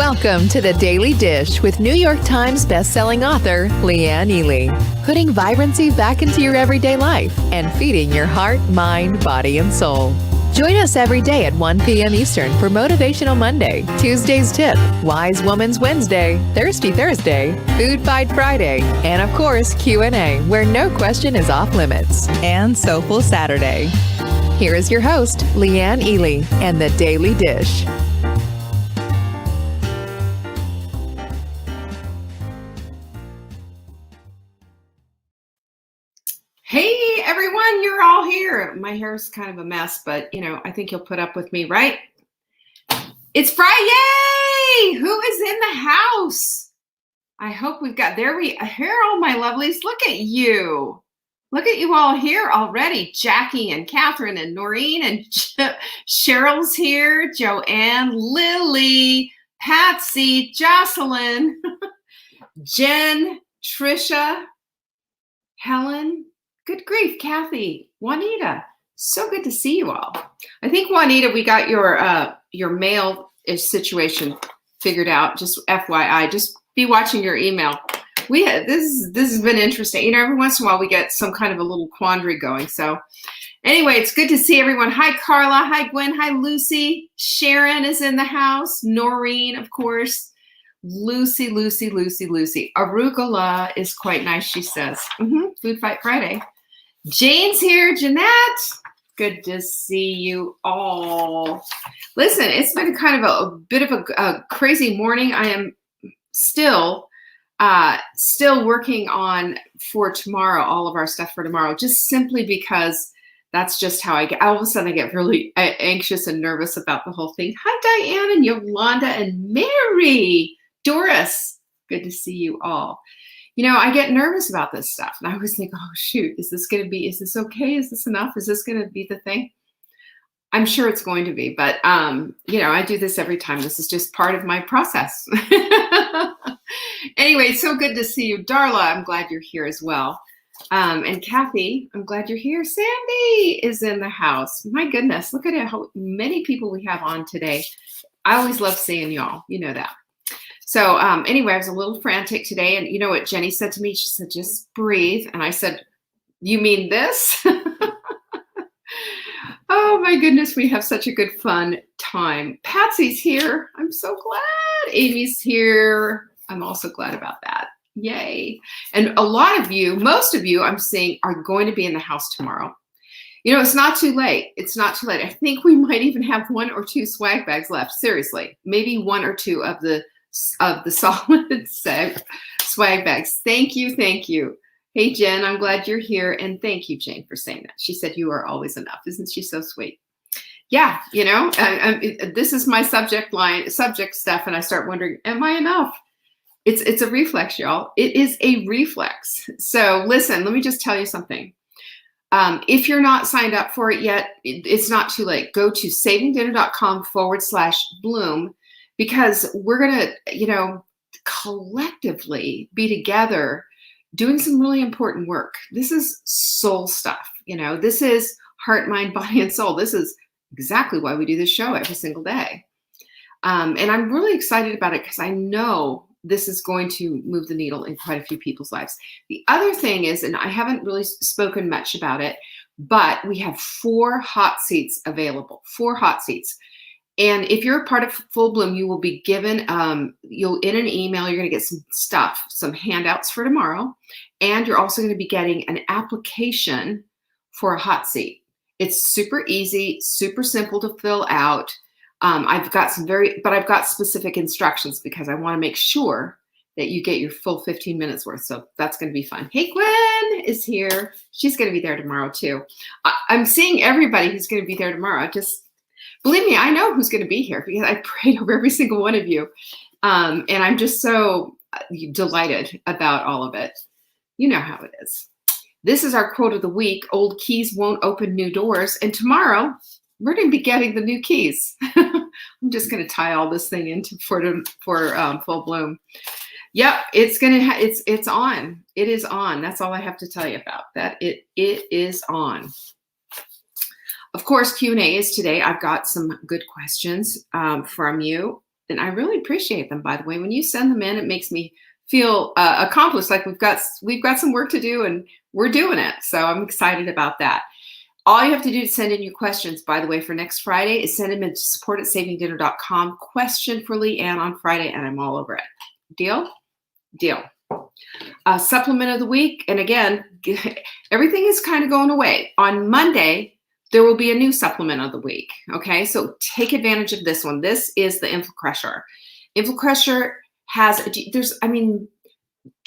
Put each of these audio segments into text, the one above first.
Welcome to The Daily Dish with New York Times bestselling author Leanne Ely. Putting vibrancy back into your everyday life and feeding your heart, mind, body, and soul. Join us every day at 1 p.m. Eastern for Motivational Monday, Tuesday's Tip, Wise Woman's Wednesday, Thirsty Thursday, Food Fight Friday, and of course Q&A, where no question is off limits, and Soulful Saturday. Here is your host, Leanne Ely, and The Daily Dish. Hey everyone, you're all here. My hair is kind of a mess, but I think you'll put up with me, right? It's FriYAY! Who is in the house? I hope we've got, here all my lovelies. Look at you. Look at you all here already. Jackie and Catherine and Noreen and Cheryl's here. Joanne, Lily, Patsy, Jocelyn, Jen, Trisha, Helen. Good grief, Kathy, Juanita. So good to see you all. I think, Juanita, we got your mail-ish situation figured out. Just FYI, just be watching your email. This has been interesting. Every once in a while we get some kind of a little quandary going. So anyway, it's good to see everyone. Hi, Carla. Hi, Gwen. Hi, Lucy. Sharon is in the house. Noreen, of course. Lucy. Arugula is quite nice, she says. Food Fight Friday. Jane's here. Jeanette, good to see you all. Listen, it's been kind of a bit of a crazy morning. I am still working on for tomorrow, all of our stuff for tomorrow, just simply because that's just how I get. All of a sudden I get really anxious and nervous about the whole thing. Hi, Diane and Yolanda and Mary. Doris, good to see you all. I get nervous about this stuff. And I always think, oh, shoot, is this okay? Is this enough? Is this going to be the thing? I'm sure it's going to be. But, I do this every time. This is just part of my process. Anyway, so good to see you. Darla, I'm glad you're here as well. And Kathy, I'm glad you're here. Sandy is in the house. My goodness, look at how many people we have on today. I always love seeing y'all. You know that. So anyway, I was a little frantic today. And you know what Jenny said to me? She said, just breathe. And I said, you mean this? Oh, my goodness. We have such a good fun time. Patsy's here. I'm so glad. Amy's here. I'm also glad about that. Yay. And a lot of you, most of you, I'm seeing are going to be in the house tomorrow. It's not too late. It's not too late. I think we might even have 1 or 2 swag bags left. Seriously, maybe 1 or 2 of the solid swag bags. Thank you. Hey, Jen, I'm glad you're here. And thank you, Jane, for saying that. She said, you are always enough. Isn't she so sweet? Yeah, this is my subject stuff. And I start wondering, am I enough? It's a reflex, y'all. It is a reflex. So listen, let me just tell you something. If you're not signed up for it yet, it's not too late. Go to savingdinner.com/bloom. Because we're going to, collectively be together doing some really important work. This is soul stuff. This is heart, mind, body, and soul. This is exactly why we do this show every single day. And I'm really excited about it because I know this is going to move the needle in quite a few people's lives. The other thing is, and I haven't really spoken much about it, but we have 4 hot seats available, 4 hot seats. And if you're a part of Full Bloom, you will be given, in an email, you're going to get some stuff, some handouts for tomorrow. And you're also going to be getting an application for a hot seat. It's super easy, super simple to fill out. I've got specific instructions because I want to make sure that you get your full 15 minutes worth. So that's going to be fun. Hey, Gwen is here. She's going to be there tomorrow too. I'm seeing everybody who's going to be there tomorrow. Believe me, I know who's going to be here because I prayed over every single one of you. And I'm just so delighted about all of it. You know how it is. This is our quote of the week. Old keys won't open new doors. And tomorrow, we're going to be getting the new keys. I'm just going to tie all this thing into for Full Bloom. Yep, it's on. It is on. That's all I have to tell you about that. It is on. Of course, Q&A is today. I've got some good questions from you. and I really appreciate them, by the way. When you send them in, it makes me feel accomplished, like we've got some work to do and we're doing it. So I'm excited about that. All you have to do to send in your questions, by the way, for next Friday is send them in to support@savingdinner.com. Question for Leanne on Friday, and I'm all over it. Deal? Deal. Supplement of the week. And again, everything is kind of going away. On Monday, there will be a new supplement of the week. Okay, so take advantage of this one. This is the InflaCrusher. InflaCrusher has,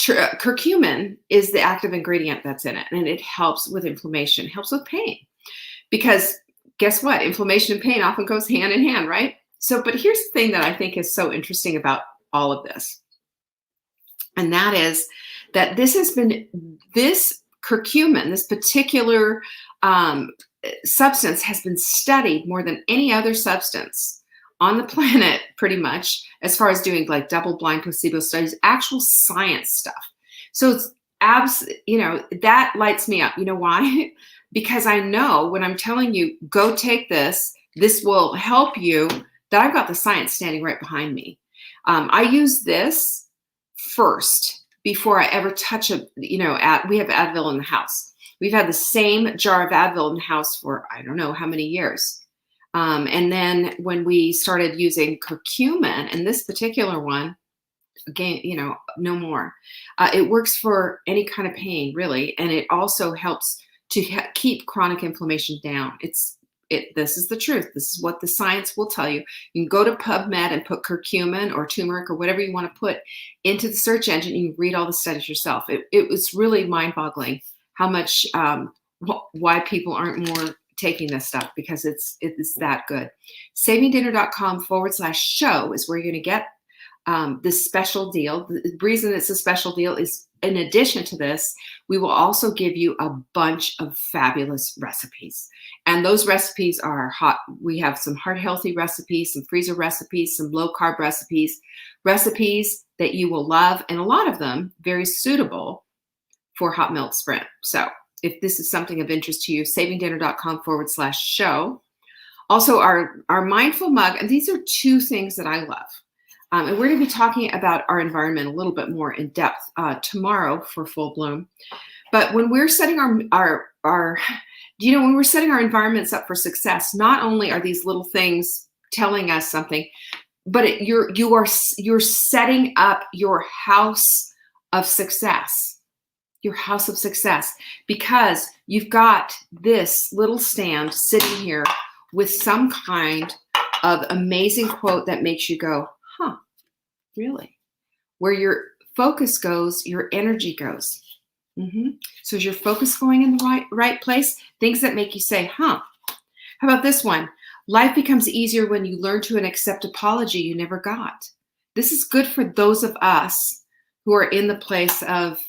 curcumin is the active ingredient that's in it, and it helps with inflammation, helps with pain. Because guess what? Inflammation and pain often goes hand in hand, right? So, but here's the thing that I think is so interesting about all of this. And that is that this curcumin, this particular substance has been studied more than any other substance on the planet, pretty much, as far as doing like double-blind placebo studies, actual science stuff. So it's that lights me up. You know why? Because I know when I'm telling you, go take this, this will help you, that I've got the science standing right behind me. I use this first before I ever touch we have Advil in the house. We've had the same jar of Advil in the house for I don't know how many years. And then when we started using curcumin, and this particular one, again, no more. It works for any kind of pain, really, and it also helps to keep chronic inflammation down. This is the truth. This is what the science will tell you. You can go to PubMed and put curcumin or turmeric or whatever you want to put into the search engine. You can read all the studies yourself. It was really mind-boggling how much why people aren't more taking this stuff, because it's that good. savingdinner.com/show is where you're going to get this special deal. The reason it's a special deal is, in addition to this, we will also give you a bunch of fabulous recipes. And those recipes are hot. We have some heart-healthy recipes, some freezer recipes, some low-carb recipes that you will love, and a lot of them very suitable for hot milk sprint. So if this is something of interest to you, savingdinner.com/show. Also, our mindful mug, and these are two things that I love. And we're going to be talking about our environment a little bit more in depth tomorrow for Full Bloom. But when we're setting when we're setting our environments up for success, not only are these little things telling us something, but you're setting up your house of success. Your house of success, because you've got this little stand sitting here with some kind of amazing quote that makes you go, huh, really? Where your focus goes, your energy goes. So is your focus going in the right place? Things that make you say, huh. How about this one? Life becomes easier when you learn to accept apology you never got. This is good for those of us who are in the place of,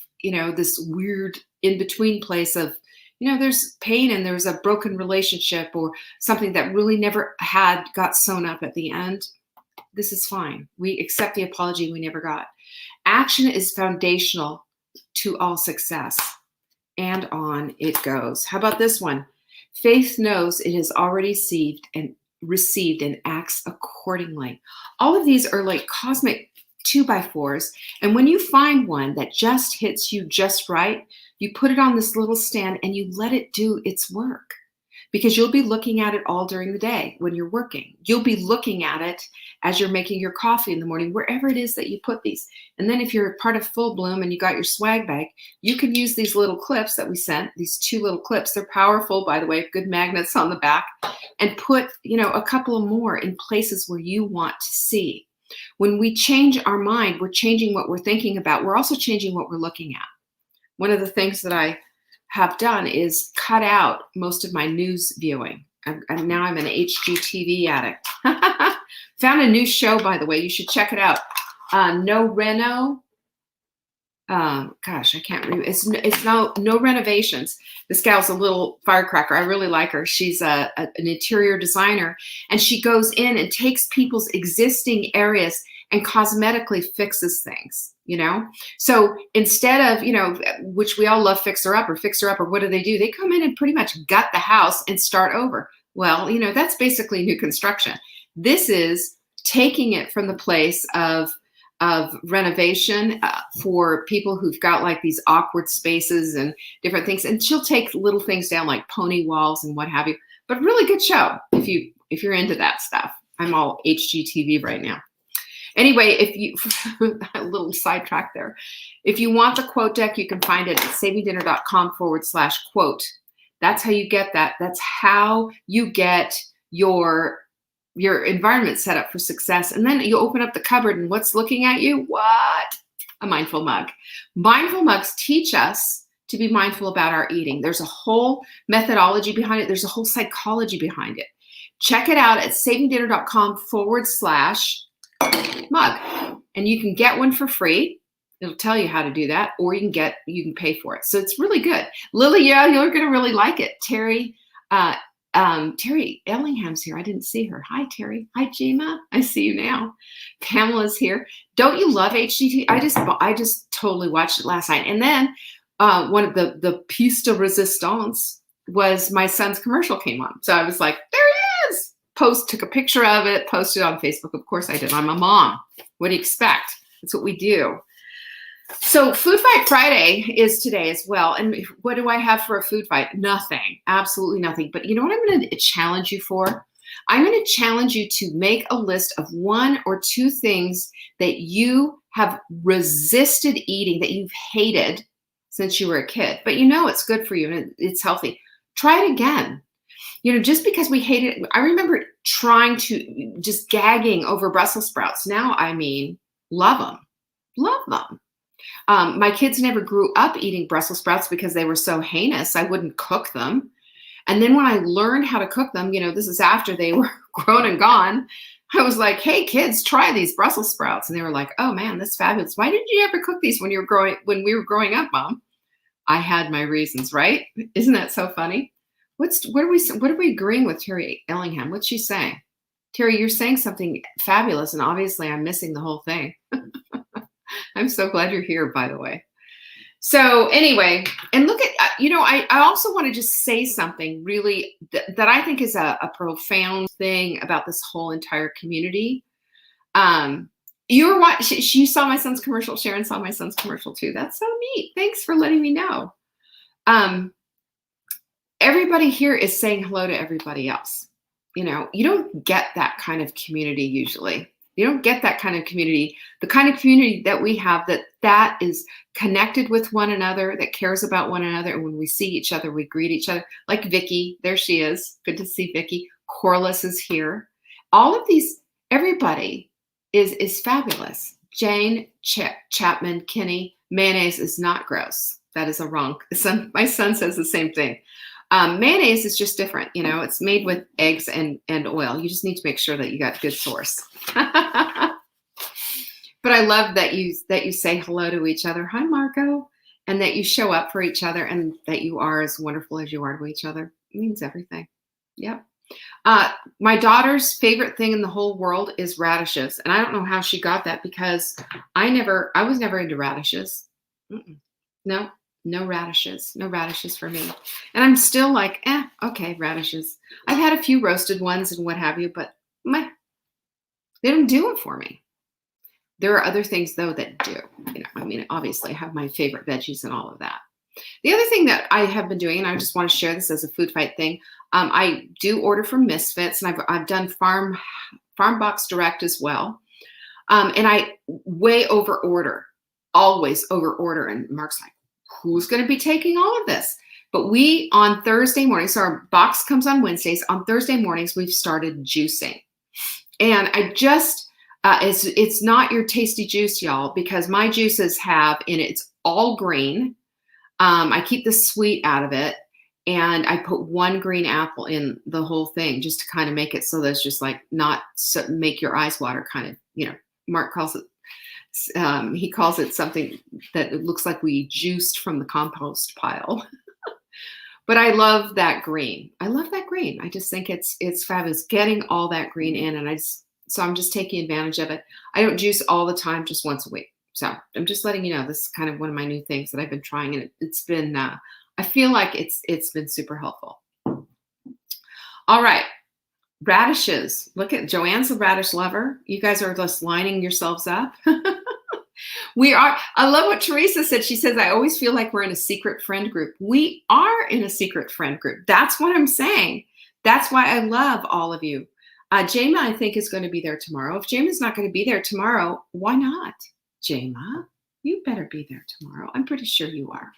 this weird in-between place of, there's pain and there's a broken relationship or something that really never got sewn up at the end. This is fine. We accept the apology we never got. Action is foundational to all success. And on it goes. How about this one? Faith knows it has already received and acts accordingly. All of these are like cosmic 2x4s. And when you find one that just hits you just right, you put it on this little stand and you let it do its work, because you'll be looking at it all during the day when you're working. You'll be looking at it as you're making your coffee in the morning, wherever it is that you put these. And then if you're part of Full Bloom and you got your swag bag, you can use these little clips that we sent, these 2 little clips. They're powerful, by the way, good magnets on the back, and put, a couple of more in places where you want to see. When we change our mind, we're changing what we're thinking about. We're also changing what we're looking at. One of the things that I have done is cut out most of my news viewing. Now I'm an HGTV addict. Found a new show, by the way. You should check it out. No Renovations. This gal's a little firecracker. I really like her. She's an interior designer, and she goes in and takes people's existing areas and cosmetically fixes things, So instead of, which we all love fixer upper, what do? They come in and pretty much gut the house and start over. Well, that's basically new construction. This is taking it from the place of renovation for people who've got like these awkward spaces and different things. And she'll take little things down like pony walls and what have you. But really good show if you're into that stuff. I'm all HGTV right now. Anyway, if you a little sidetrack there. If you want the quote deck, you can find it at savingdinner.com/quote. That's how you get that. That's how you get your environment set up for success. And then you open up the cupboard and what's looking at you? What? A mindful mug. Mindful mugs teach us to be mindful about our eating. There's a whole methodology behind it. There's a whole psychology behind it. Check it out at savingdinner.com/mug. And you can get one for free. It'll tell you how to do that, or you can pay for it. So it's really good. Lily, yeah, you're going to really like it. Terry Ellingham's here. I didn't see her. Hi, Terry. Hi, Jima. I see you now. Pamela's here. Don't you love HGTV? I just totally watched it last night. And then one of the piece de resistance was my son's commercial came on. So I was like, there he is. Took a picture of it, posted it on Facebook. Of course I did. I'm a mom. What do you expect? That's what we do. So Food Fight Friday is today as well. And what do I have for a food fight? Nothing, absolutely nothing. But you know what I'm going to challenge you for? I'm going to challenge you to make a list of 1 or 2 things that you have resisted eating, that you've hated since you were a kid, but you know it's good for you and it's healthy. Try it again. You know, just because we hate it, I remember trying to just gagging over Brussels sprouts. Now, I mean, love them. Love them. My kids never grew up eating Brussels sprouts because they were so heinous. I wouldn't cook them. And then when I learned how to cook them, you know, this is after they were grown and gone, I was like, hey, kids, try these Brussels sprouts. And they were like, oh, man, that's fabulous. Why didn't you ever cook these when we were growing up, Mom? I had my reasons, right? Isn't that so funny? What are we agreeing with Terry Ellingham? What's she saying? Terry, you're saying something fabulous, and obviously I'm missing the whole thing. I'm so glad you're here, by the way. So anyway, and look at, I also want to just say something really that I think is a profound thing about this whole entire community. You saw my son's commercial. Sharon saw my son's commercial too. That's so neat. Thanks for letting me know. Everybody here is saying hello to everybody else. You know, you don't get that kind of community usually. You don't get that kind of community, the kind of community that we have that is connected with one another, that cares about one another. And when we see each other, we greet each other. Like Vicky, there she is. Good to see Vicky. Corliss is here. All of these, everybody is fabulous. Jane, Chapman, Kinney, mayonnaise is not gross. That is a wrong. My son says the same thing. Mayonnaise is just different. You know, it's made with eggs and oil. You just need to make sure that you got a good source. But I love that you say hello to each other. Hi, Marco. And that you show up for each other and that you are as wonderful as you are to each other. It means everything. Yep. My daughter's favorite thing in the whole world is radishes. And I don't know how she got that because I was never into radishes. No radishes for me. And I'm still like, okay, radishes. I've had a few roasted ones and what have you, but they don't do it for me. There are other things though that do. You know, I mean, obviously I have my favorite veggies and all of that. The other thing that I have been doing, and I just want to share this as a food fight thing, I do order from Misfits, and I've done Farm Box Direct as well. And I way over order, always over order. And Mark's like, who's going to be taking all of this? But we, on Thursday mornings, so our box comes on Wednesdays. On Thursday mornings, we've started juicing. And I just, it's not your tasty juice, y'all, because my juices have in it, it's all green. I keep the sweet out of it. And I put 1 green apple in the whole thing just to kind of make it so that's just like not so make your eyes water kind of, you know, Mark calls it, he calls it something that it looks like we juiced from the compost pile. But I love that green. I love that green. I just think it's fabulous getting all that green in. And so I'm just taking advantage of it. I don't juice all the time, just once a week. So I'm just letting you know, this is kind of one of my new things that I've been trying. And it's been, I feel like it's been super helpful. All right. Radishes. Look at Joanne's a radish lover. You guys are just lining yourselves up. We are. I love what Teresa said. She says, I always feel like we're in a secret friend group. We are in a secret friend group. That's what I'm saying. That's why I love all of you. Jama, I think, is going to be there tomorrow. If Jama's not going to be there tomorrow, why not? Jama, you better be there tomorrow. I'm pretty sure you are.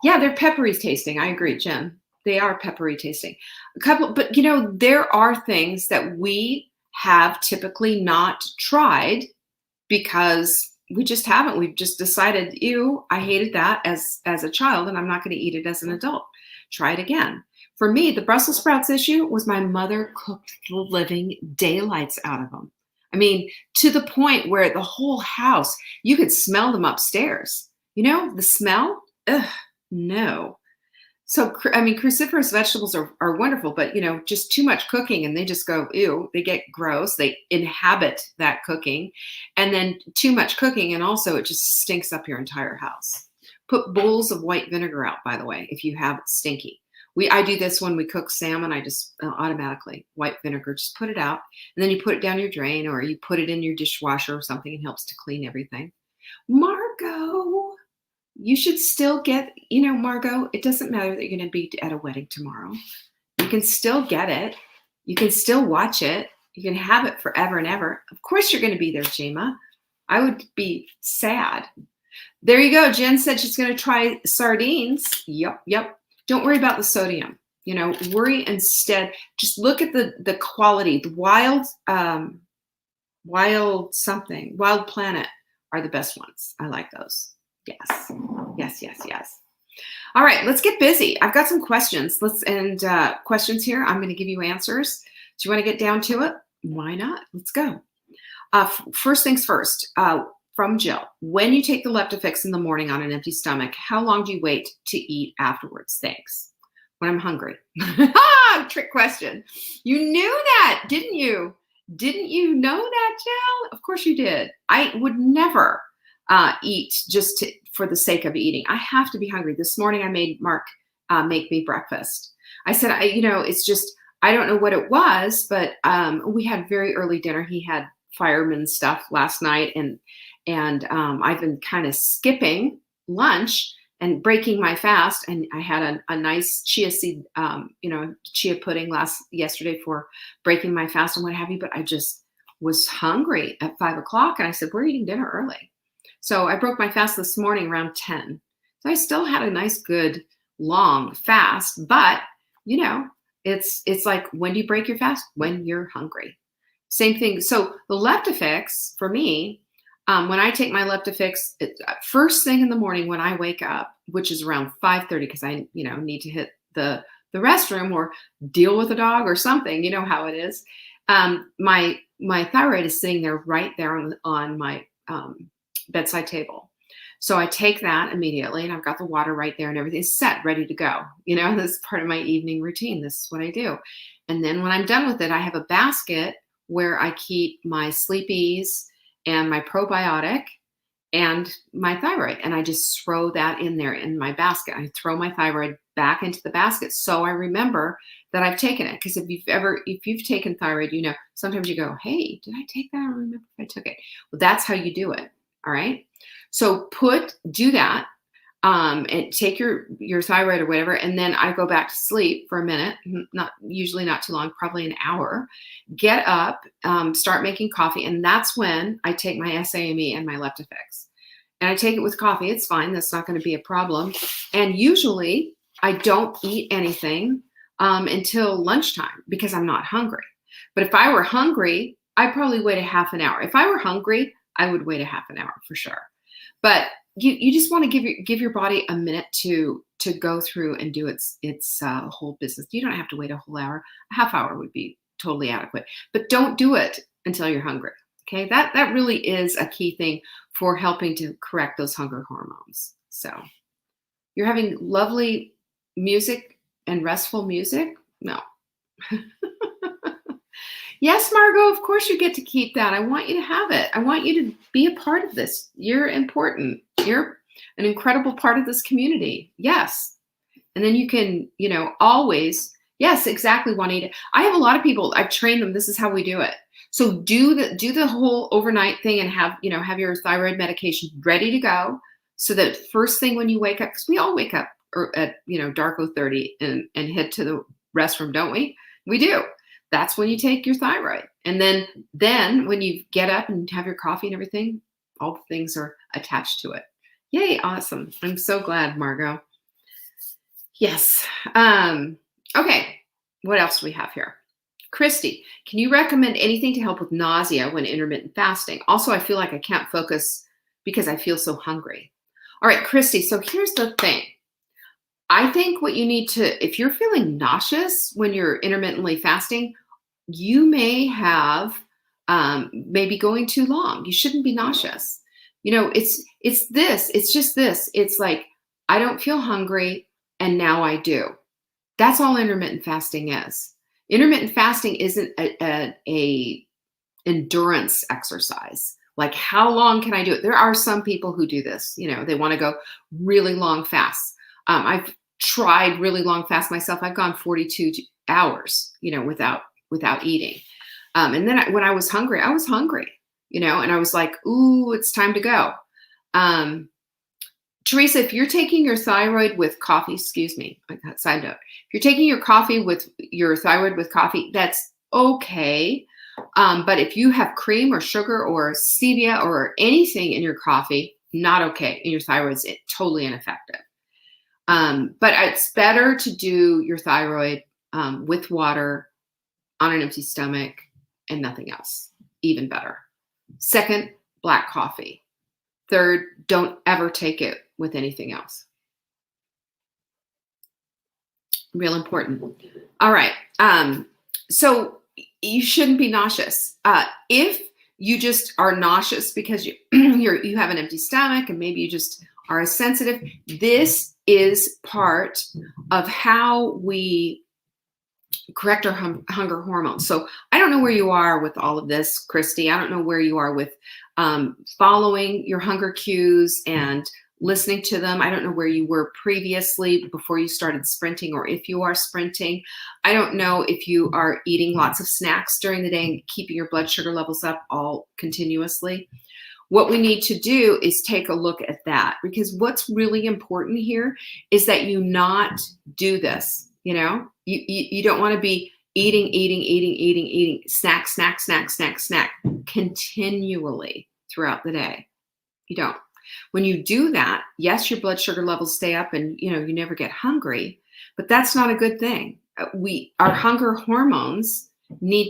Yeah, they're peppery tasting. I agree, Jen. They are peppery tasting. But there are things that we have typically not tried because we just haven't. We've just decided, ew, I hated that as a child, and I'm not going to eat it as an adult. Try it again. For me, the Brussels sprouts issue was my mother cooked the living daylights out of them. I mean, to the point where the whole house, you could smell them upstairs. The smell? Ugh, no. So, I mean, cruciferous vegetables are wonderful, but, just too much cooking and they just go, ew, they get gross. They inhabit that cooking. And then too much cooking, and also it just stinks up your entire house. Put bowls of white vinegar out, by the way, if you have stinky. I do this when we cook salmon. I just automatically, white vinegar, just put it out. And then you put it down your drain, or you put it in your dishwasher or something. It helps to clean everything. Margot, you should still get, Margot, it doesn't matter that you're going to be at a wedding tomorrow. You can still get it. You can still watch it. You can have it forever and ever. Of course you're going to be there, Jama. I would be sad. There you go. Jen said she's going to try sardines. Yep. Don't worry about the sodium. Worry instead. Just look at the quality. The wild planet are the best ones. I like those. Yes. All right, let's get busy. I've got some questions. Questions here. I'm going to give you answers. Do you want to get down to it? Why not? Let's go. First things first, from Jill. When you take the Leptofix in the morning on an empty stomach, how long do you wait to eat afterwards? Thanks. When I'm hungry. Trick question. You knew that, didn't you? Didn't you know that, Jill? Of course you did. I would never eat just for the sake of eating. I have to be hungry. This morning I made Mark make me breakfast. I said, it's just, I don't know what it was, but we had very early dinner. He had fireman stuff last night, and I've been kind of skipping lunch and breaking my fast. And I had a nice chia seed, chia pudding yesterday for breaking my fast and what have you. But I just was hungry at 5 o'clock, and I said, we're eating dinner early. So I broke my fast this morning around 10. So I still had a nice, good, long fast, but it's like, when do you break your fast? When you're hungry. Same thing. So the Leptofix for me, when I take my Leptofix, first thing in the morning when I wake up, which is around 5:30, because I need to hit the restroom or deal with a dog or something. You know how it is. My thyroid is sitting there right there on my bedside table. So I take that immediately, and I've got the water right there and everything's set, ready to go. This is part of my evening routine. This is what I do. And then when I'm done with it, I have a basket where I keep my Sleepies and my probiotic and my thyroid. And I just throw that in there in my basket. I throw my thyroid back into the basket so I remember that I've taken it. Because if you've taken thyroid, sometimes you go, hey, did I take that? I don't remember if I took it. Well, that's how you do it. All right. So do that. And take your thyroid or whatever. And then I go back to sleep for a minute, usually not too long, probably an hour, get up, start making coffee. And that's when I take my SAMe and my Leptofix. And I take it with coffee. It's fine. That's not going to be a problem. And usually I don't eat anything until lunchtime because I'm not hungry. But if I were hungry, I'd probably wait a half an hour. If I were hungry, I would wait a half an hour for sure. But you just want to give your body a minute to go through and do its whole business. You don't have to wait a whole hour. A half hour would be totally adequate. But don't do it until you're hungry. Okay, that really is a key thing for helping to correct those hunger hormones. So you're having lovely music and restful music? No. Yes, Margot, of course you get to keep that. I want you to have it. I want you to be a part of this. You're important. You're an incredible part of this community. Yes. And then you can, always Yes, exactly, Juanita. I have a lot of people, I've trained them, this is how we do it. So do the whole overnight thing and have your thyroid medication ready to go so that first thing when you wake up, because we all wake up at dark 30 and head to the restroom, don't we? We do. That's when you take your thyroid. And then when you get up and have your coffee and everything, all the things are attached to it. Yay, awesome. I'm so glad, Margot. Yes. Okay, what else do we have here? Christy, can you recommend anything to help with nausea when intermittent fasting? Also, I feel like I can't focus because I feel so hungry. All right, Christy, so here's the thing. I think what you need to, if you're feeling nauseous when you're intermittently fasting, you may have maybe going too long. You shouldn't be nauseous. It's just this. It's like, I don't feel hungry and now I do. That's all intermittent fasting is. Intermittent fasting isn't a endurance exercise. Like, how long can I do it? There are some people who do this. They want to go really long fasts. I've tried really long fasts myself. I've gone 42 hours, without eating. And then when I was hungry, and I was like, ooh, it's time to go. Teresa, if you're taking your thyroid with coffee, excuse me, I got side note. If you're taking your thyroid with coffee, that's okay. But if you have cream or sugar or stevia or anything in your coffee, not okay. And your thyroid's totally ineffective. But it's better to do your thyroid with water on an empty stomach and nothing else. Even better. Second, black coffee. Third, don't ever take it with anything else. Real important. All right. So you shouldn't be nauseous. If you just are nauseous because you have an empty stomach and maybe you just are sensitive, this is part of how we correct our hunger hormones. So I don't know where you are with all of this, Christy. I don't know where you are with following your hunger cues and listening to them. I don't know where you were previously before you started sprinting, or if you are sprinting. I don't know if you are eating lots of snacks during the day and keeping your blood sugar levels up all continuously. What we need to do is take a look at that, because what's really important here is that you not do this. You don't want to be eating, snack continually throughout the day. You don't. When you do that, yes, your blood sugar levels stay up and you never get hungry, but that's not a good thing. Our hunger hormones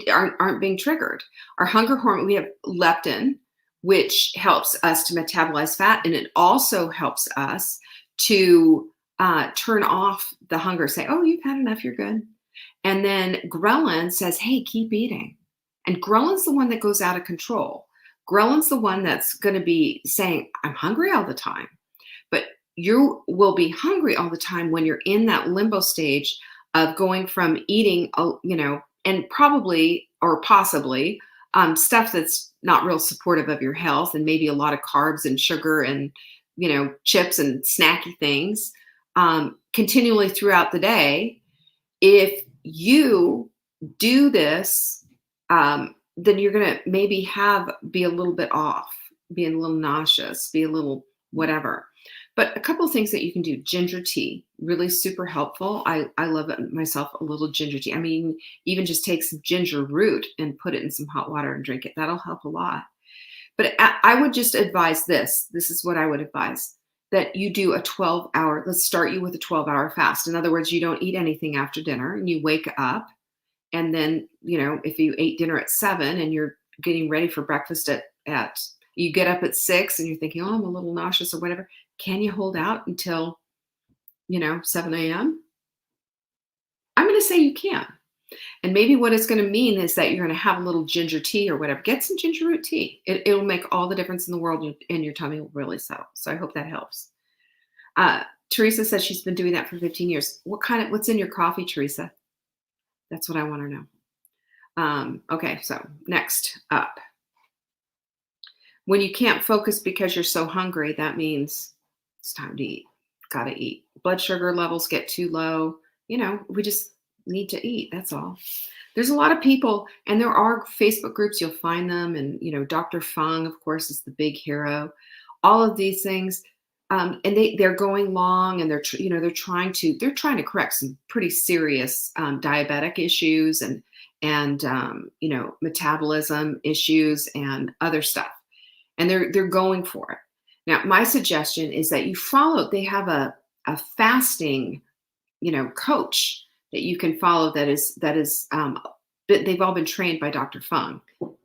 aren't being triggered. Our hunger hormone, we have leptin, which helps us to metabolize fat, and it also helps us to turn off the hunger, say, oh, you've had enough, you're good. And then ghrelin says, hey, keep eating. And ghrelin's the one that goes out of control. Ghrelin's the one that's going to be saying, I'm hungry all the time. But you will be hungry all the time when you're in that limbo stage of going from eating, and probably or possibly stuff that's not real supportive of your health, and maybe a lot of carbs and sugar and, chips and snacky things continually throughout the day. If you do this, then you're going to maybe be a little bit off, be a little nauseous, be a little whatever. But a couple of things that you can do. Ginger tea, really super helpful. I love it myself, a little ginger tea. I mean, even just take some ginger root and put it in some hot water and drink it. That'll help a lot. But I would just advise this. This is what I would advise, that you do a 12-hour, let's start you with a 12-hour fast. In other words, you don't eat anything after dinner and you wake up. And then, if you ate dinner at 7 and you're getting ready for breakfast you get up at 6 and you're thinking, oh, I'm a little nauseous or whatever. Can you hold out until, 7 a.m.? I'm going to say you can. And maybe what it's going to mean is that you're going to have a little ginger tea or whatever. Get some ginger root tea. It'll make all the difference in the world, and your tummy will really settle. So I hope that helps. Teresa says she's been doing that for 15 years. What's in your coffee, Teresa? That's what I want to know. Okay, so next up. When you can't focus because you're so hungry, that means it's time to eat. Got to eat. Blood sugar levels get too low. We just need to eat. That's all. There's a lot of people, and there are Facebook groups. You'll find them, and Dr. Fung, of course, is the big hero. All of these things, and they're going long, and they're trying to correct some pretty serious diabetic issues and metabolism issues and other stuff, and they're going for it. Now, my suggestion is that you follow. They have a fasting, coach that you can follow. They've all been trained by Dr. Fung.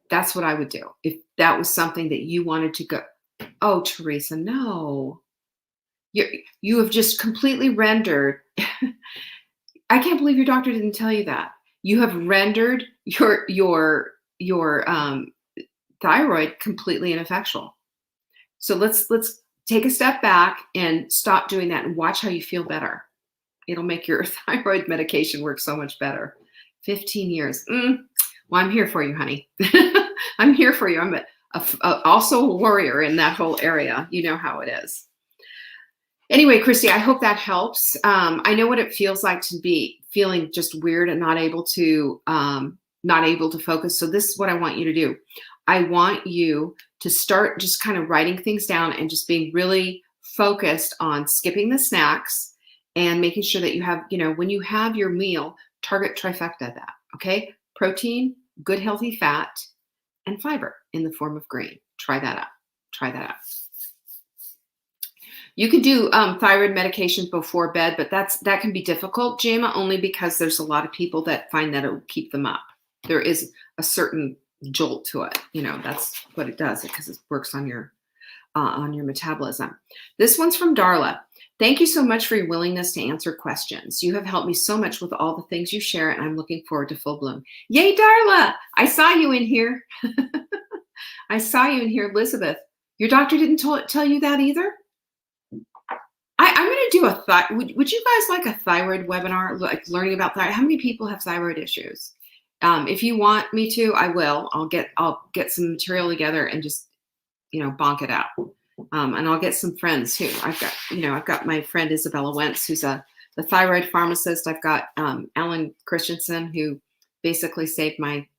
That's what I would do if that was something that you wanted to go. Oh, Teresa, no. You have just completely rendered. I can't believe your doctor didn't tell you that. You have rendered your thyroid completely ineffectual. So let's take a step back and stop doing that and watch how you feel better. It'll make your thyroid medication work so much better. 15 years. Well, I'm here for you, honey. I'm here for you. I'm also a warrior in that whole area. You know how it is. Anyway, Christy, I hope that helps. I know what it feels like to be feeling just weird and not able to focus. So this is what I want you to do. I want you to start just kind of writing things down and just being really focused on skipping the snacks and making sure that you have, when you have your meal, target trifecta of that, okay? Protein, good healthy fat, and fiber in the form of green. Try that out. You could do thyroid medications before bed, but that can be difficult, Jama, only because there's a lot of people that find that it will keep them up. There is a certain jolt to it. That's what it does, because it works on your metabolism. This one's from Darla. Thank you so much for your willingness to answer questions. You have helped me so much with all the things you share, and I'm looking forward to full bloom. Yay, Darla! I saw you in here. I saw you in here, Elizabeth. Your doctor didn't tell you that either? I'm going to do would you guys like a thyroid webinar, like learning about thyroid? How many people have thyroid issues? If you want me to, I will. I'll get some material together and just, bonk it out. And I'll get some friends too. I've got my friend Isabella Wentz, who's the thyroid pharmacist. I've got Alan Christensen, who basically saved me.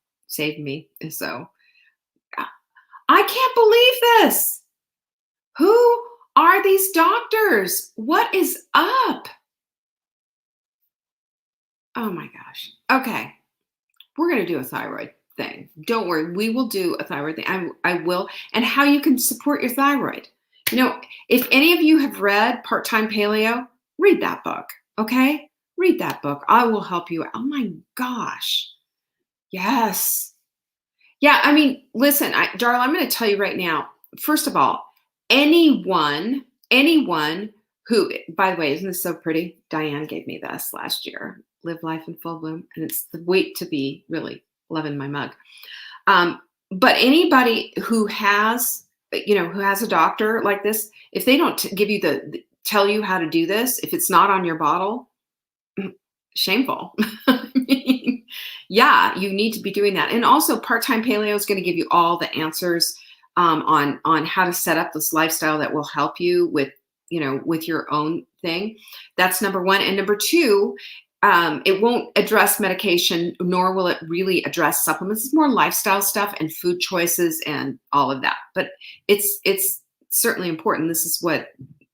So I can't believe this. Who are these doctors? What is up? Oh my gosh. Okay. We're going to do a thyroid thing. Don't worry. We will do a thyroid thing. I will. And how you can support your thyroid. If any of you have read Part-Time Paleo, read that book. Okay? Read that book. I will help you. Oh my gosh. Yes. Yeah. I mean, listen, Darla, I'm going to tell you right now, first of all, anyone who, by the way, isn't this so pretty? Diane gave me this last year. Live life in full bloom. And it's the weight to be really loving my mug. But anybody who has a doctor like this, if they don't tell you how to do this, if it's not on your bottle, shameful. I mean, yeah, you need to be doing that. And also Part-Time Paleo is going to give you all the answers on how to set up this lifestyle that will help you with your own thing. That's number one. And number two, it won't address medication, nor will it really address supplements. It's more lifestyle stuff and food choices and all of that. But it's certainly important. This is what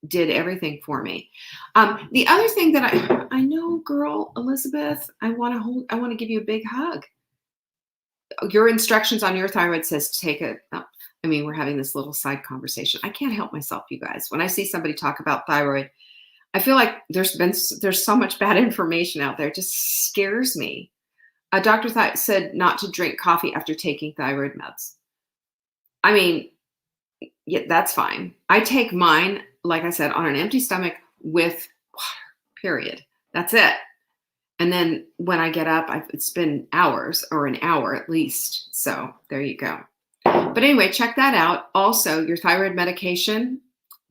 did everything for me. The other thing that I know, girl, Elizabeth, I want to give you a big hug. Your instructions on your thyroid says take it. We're having this little side conversation. I can't help myself, you guys. When I see somebody talk about thyroid, I feel like there's so much bad information out there. It just scares me. A doctor said not to drink coffee after taking thyroid meds. Yeah, that's fine. I take mine, like I said, on an empty stomach with water, period. That's it. And then when I get up, it's been hours, or an hour at least. So there you go. But anyway, check that out. Also, your thyroid medication,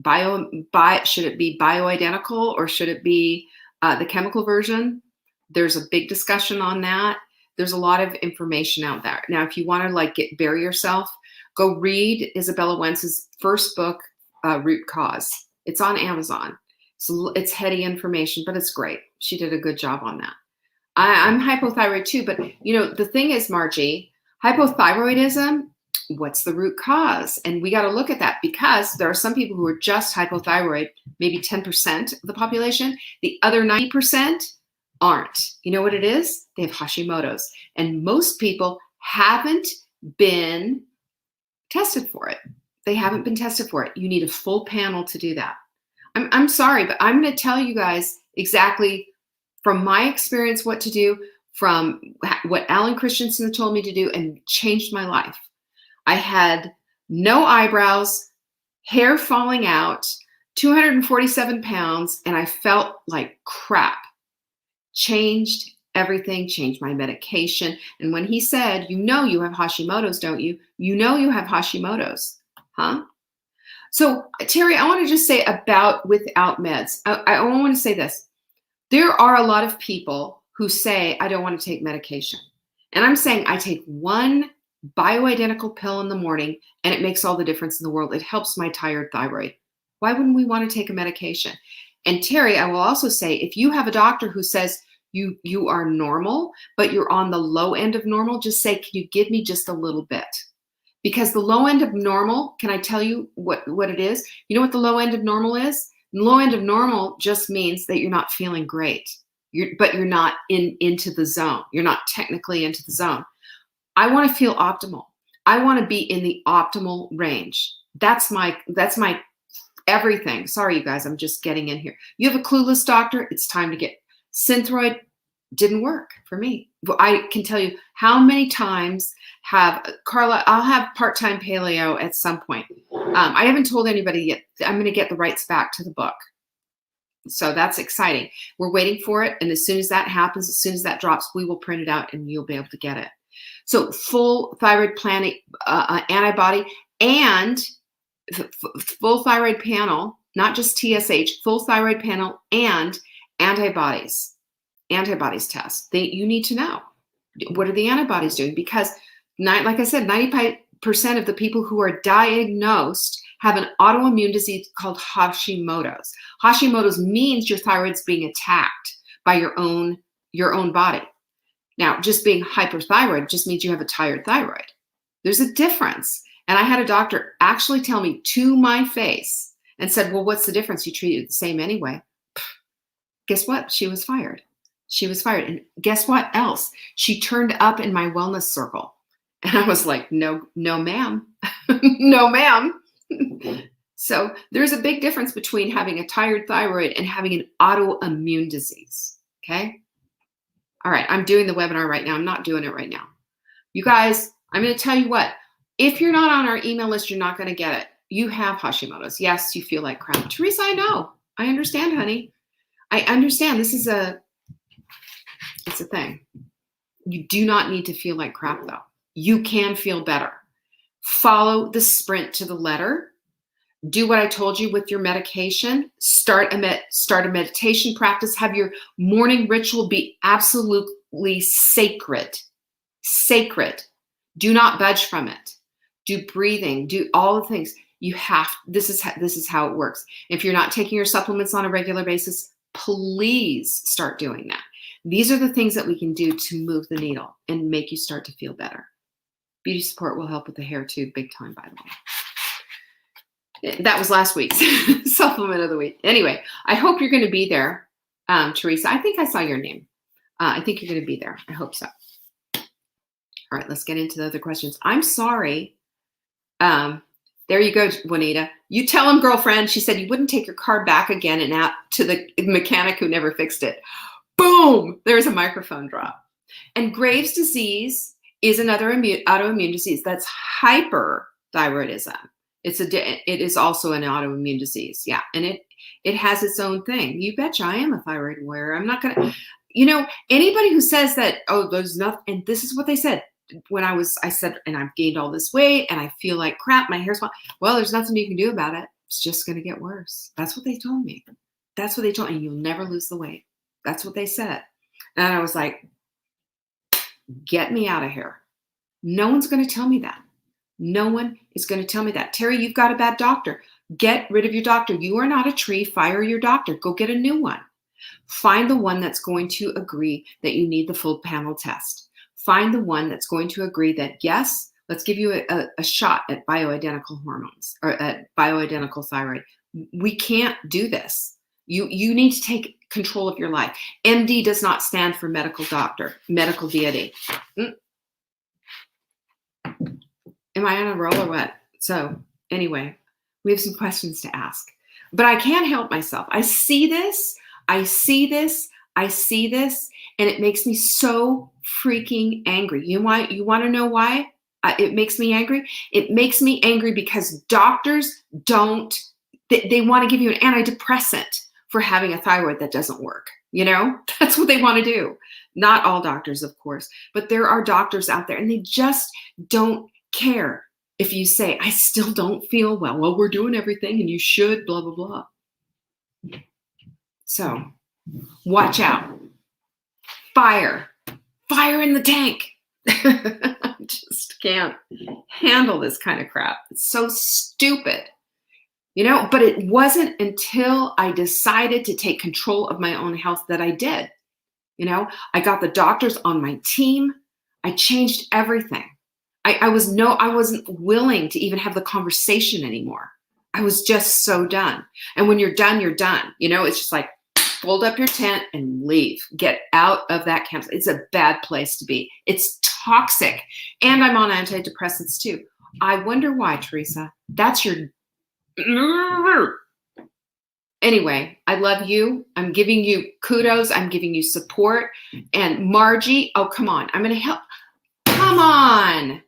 should it be bioidentical or should it be the chemical version? There's a big discussion on that. There's a lot of information out there. Now, if you want to bury yourself, go read Isabella Wentz's first book, Root Cause. It's on Amazon. So it's heady information, but it's great. She did a good job on that. I'm hypothyroid too, but the thing is, Margie, hypothyroidism, what's the root cause? And we got to look at that, because there are some people who are just hypothyroid, maybe 10% of the population. The other 90% aren't. You know what it is? They have Hashimoto's. And most people haven't been tested for it. They haven't been tested for it. You need a full panel to do that. I'm sorry, but I'm going to tell you guys exactly from my experience what to do, from what Alan Christensen told me to do, and changed my life. I had no eyebrows, hair falling out, 247 pounds, and I felt like crap. Changed everything, changed my medication. And when he said, you have Hashimoto's, don't you? You have Hashimoto's, huh? So Terry, I want to just say about without meds. I want to say this. There are a lot of people who say, I don't want to take medication. And I'm saying I take one bioidentical pill in the morning and it makes all the difference in the world. It helps my tired thyroid. Why wouldn't we want to take a medication? And Terry, I will also say, if you have a doctor who says you are normal, but you're on the low end of normal, just say, can you give me just a little bit? Because the low end of normal, can I tell you what it is? You know what the low end of normal is? The low end of normal just means that you're not feeling great, but you're not into the zone. You're not technically into the zone. I want to feel optimal. I want to be in the optimal range. That's my everything. Sorry, you guys, I'm just getting in here. You have a clueless doctor. It's time to get Synthroid. Didn't work for me. I can tell you how many times Carla, I'll have part-time paleo at some point. I haven't told anybody yet. I'm going to get the rights back to the book. So that's exciting. We're waiting for it. And as soon as that happens, as soon as that drops, we will print it out and you'll be able to get it. So full thyroid planet antibody and full thyroid panel, not just TSH, full thyroid panel and antibodies test. You need to know, what are the antibodies doing? Because like I said, 95% of the people who are diagnosed have an autoimmune disease called Hashimoto's. Hashimoto's means your thyroid's being attacked by your own body. Now, just being hyperthyroid just means you have a tired thyroid. There's a difference. And I had a doctor actually tell me to my face and said, well, what's the difference? You treat it the same anyway. Guess what? She was fired. She was fired. And guess what else? She turned up in my wellness circle. And I was like, no, ma'am. No, ma'am. So there's a big difference between having a tired thyroid and having an autoimmune disease. Okay. All right. I'm doing the webinar right now. I'm not doing it right now. You guys, I'm going to tell you what, if you're not on our email list, you're not going to get it. You have Hashimoto's. Yes, you feel like crap. Teresa, I know. I understand, honey. I understand. It's a thing. You do not need to feel like crap, though. You can feel better. Follow the sprint to the letter. Do what I told you with your medication. Start a meditation practice. Have your morning ritual be absolutely sacred. Sacred. Do not budge from it. Do breathing. Do all the things. This is how it works. If you're not taking your supplements on a regular basis, please start doing that. These are the things that we can do to move the needle and make you start to feel better. Beauty support will help with the hair too, big time, by the way. That was last week's supplement of the week. Anyway, I hope you're going to be there, Teresa. I think I saw your name. I think you're going to be there. I hope so. All right, let's get into the other questions. I'm sorry. There you go, Juanita. You tell him, girlfriend. She said you wouldn't take your car back again and out to the mechanic who never fixed it. Boom! There's a microphone drop. And Graves' disease is another autoimmune disease. That's hyperthyroidism. It is also an autoimmune disease. Yeah, and it has its own thing. You betcha I am a thyroid warrior. I'm not gonna, anybody who says that, oh, there's nothing, and this is what they said when I said, and I've gained all this weight and I feel like crap, my hair's well, there's nothing you can do about it. It's just gonna get worse. That's what they told me. That's what they told me. And you'll never lose the weight. That's what they said. And I was like, get me out of here. No one's going to tell me that. No one is going to tell me that. Terry, you've got a bad doctor. Get rid of your doctor. You are not a tree. Fire your doctor. Go get a new one. Find the one that's going to agree that you need the full panel test. Find the one that's going to agree that, yes, let's give you a shot at bioidentical hormones or at bioidentical thyroid. We can't do this. You need to take control of your life. MD does not stand for medical doctor, medical deity. Am I on a roll or what? So anyway, we have some questions to ask. But I can't help myself. I see this, and it makes me so freaking angry. You want to know why it makes me angry? It makes me angry because doctors they want to give you an antidepressant for having a thyroid that doesn't work. That's what they want to do. Not all doctors, of course, but there are doctors out there and they just don't care if you say, I still don't feel well. Well, we're doing everything and you should, blah, blah, blah. So watch out. Fire in the tank. I just can't handle this kind of crap. It's so stupid. But it wasn't until I decided to take control of my own health that I did. I got the doctors on my team. I changed everything. I wasn't willing to even have the conversation anymore. I was just so done. And when you're done, you're done. It's just like, fold up your tent and leave. Get out of that campsite. It's a bad place to be. It's toxic. And I'm on antidepressants too. I wonder why, Teresa. That's your... Anyway, I love you. I'm giving you kudos. I'm giving you support. And Margie, oh, come on. I'm going to help. Come on.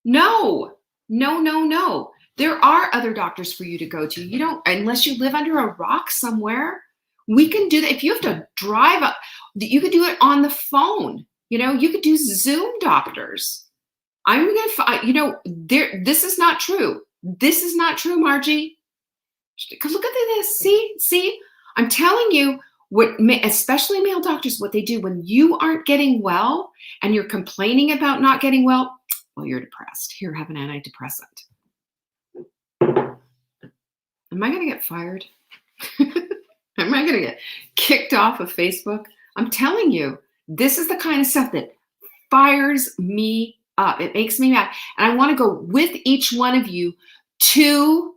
No. There are other doctors for you to go to. Unless you live under a rock somewhere. We can do that. If you have to drive up, you could do it on the phone. You could do Zoom doctors. I'm going to, this is not true. This is not true, Margie. Look at this. See, I'm telling you especially male doctors, what they do when you aren't getting well and you're complaining about not getting well, you're depressed. Here, have an antidepressant. Am I going to get fired? Am I going to get kicked off of Facebook? I'm telling you, this is the kind of stuff that fires me up. It makes me mad. And I want to go with each one of you to